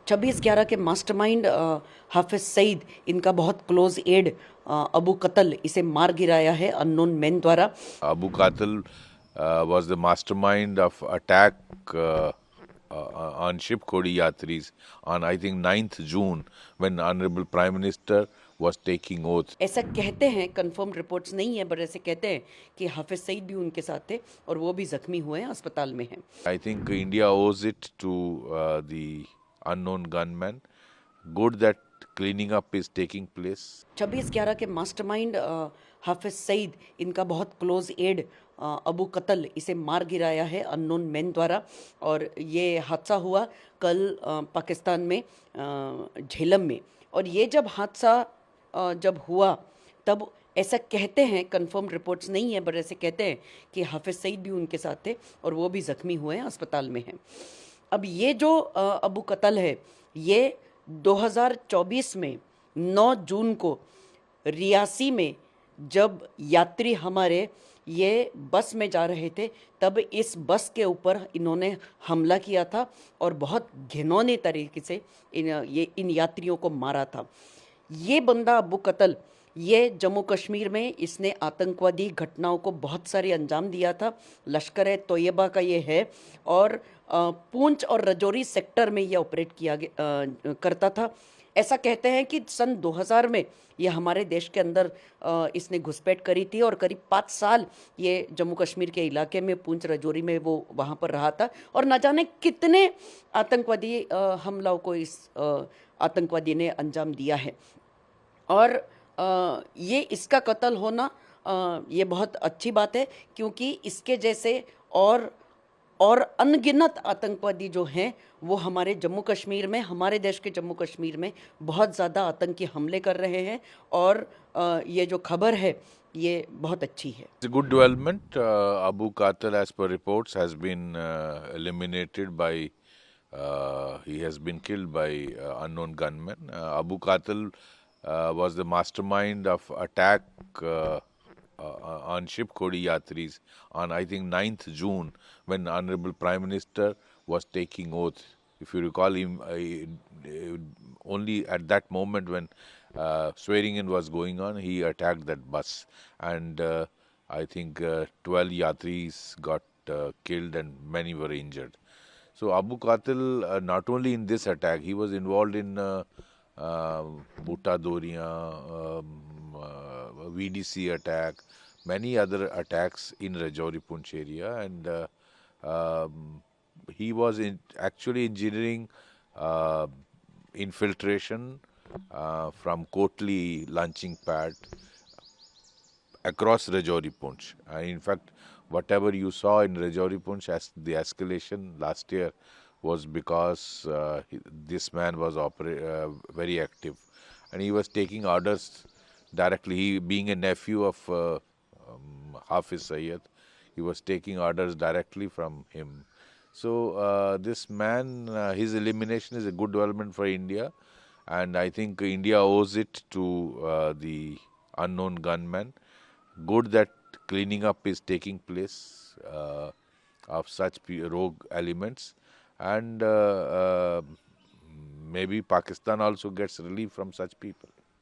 26/11 के मास्टरमाइंड हाफिज सईद, इनका बहुत क्लोज एड अबू कतल, इसे मार गिराया है अननोन मैन द्वारा। Abu Qatil was the mastermind of attack on ship Khodi Yatris on I think 9th June when Honorable Prime Minister was taking oath. ऐसा कहते हैं, कंफर्म रिपोर्ट्स नहीं है, बट ऐसे कहते हैं कि हाफिज सईद भी उनके साथ थे और वो भी जख्मी हुए हैं, अस्पताल में हैं। I think India owes it to the unknown gunman. Good that cleaning up is taking place. 26/11 के मास्टरमाइंड हाफिज सईद, इनका बहुत क्लोज एड अबू कतल, इसे मार गिराया है अननोन मैन द्वारा। और ये हादसा हुआ कल पाकिस्तान में झेलम में। और ये जब हादसा जब हुआ तब ऐसा कहते हैं, कंफर्म रिपोर्ट्स नहीं है, बट ऐसे कहते हैं कि हाफिज सईद भी उनके साथ थे और वो भी ज़ख्मी हुए हैं, अस्पताल में हैं। अब ये जो अबू कतल है, ये 2024 में 9 जून को रियासी में जब यात्री हमारे ये बस में जा रहे थे, तब इस बस के ऊपर इन्होंने हमला किया था और बहुत घिनौने तरीके से इन यात्रियों को मारा था। ये बंदा अबू कतल, ये जम्मू कश्मीर में इसने आतंकवादी घटनाओं को बहुत सारे अंजाम दिया था। लश्कर ए तोयबा का ये है और पूंछ और रजौरी सेक्टर में ये ऑपरेट करता था। ऐसा कहते हैं कि सन 2000 में ये हमारे देश के अंदर इसने घुसपैठ करी थी और करीब 5 साल ये जम्मू कश्मीर के इलाके में पूंछ रजौरी में वो वहाँ पर रहा था और न जाने कितने आतंकवादी हमलों को इस आतंकवादी ने अंजाम दिया है। और ये इसका कत्ल होना ये बहुत अच्छी बात है, क्योंकि इसके जैसे और अनगिनत आतंकवादी जो हैं वो हमारे जम्मू कश्मीर में, हमारे देश के जम्मू कश्मीर में बहुत ज़्यादा आतंकी हमले कर रहे हैं। और ये जो खबर है ये बहुत अच्छी है। It's a good development. Abu Qatil, as per reports, has been eliminated by. He has been killed by unknown gunmen. Abu Qatil was the mastermind of attack on ship Khodi Yatris on I think 9th June when Honorable Prime Minister was taking oath. If you recall him, only at that moment when swearing in was going on, he attacked that bus, and I think 12 yatris got killed and many were injured. So Abu Qatil, not only in this attack, he was involved in Bhutta Doria, VDC attack, many other attacks in Rajouri Poonch area, and he was actually engineering infiltration from Kotli launching pad across Rajouri Poonch. In fact, whatever you saw in Rajouri Poonch as the escalation last year was because this man was very active, and he was taking orders directly. He, being a nephew of Hafiz Sayyid, he was taking orders directly from him. So this man, his elimination is a good development for India, and I think India owes it to the unknown gunman. Good that cleaning up is taking place of such rogue elements, and maybe Pakistan also gets relief from such people.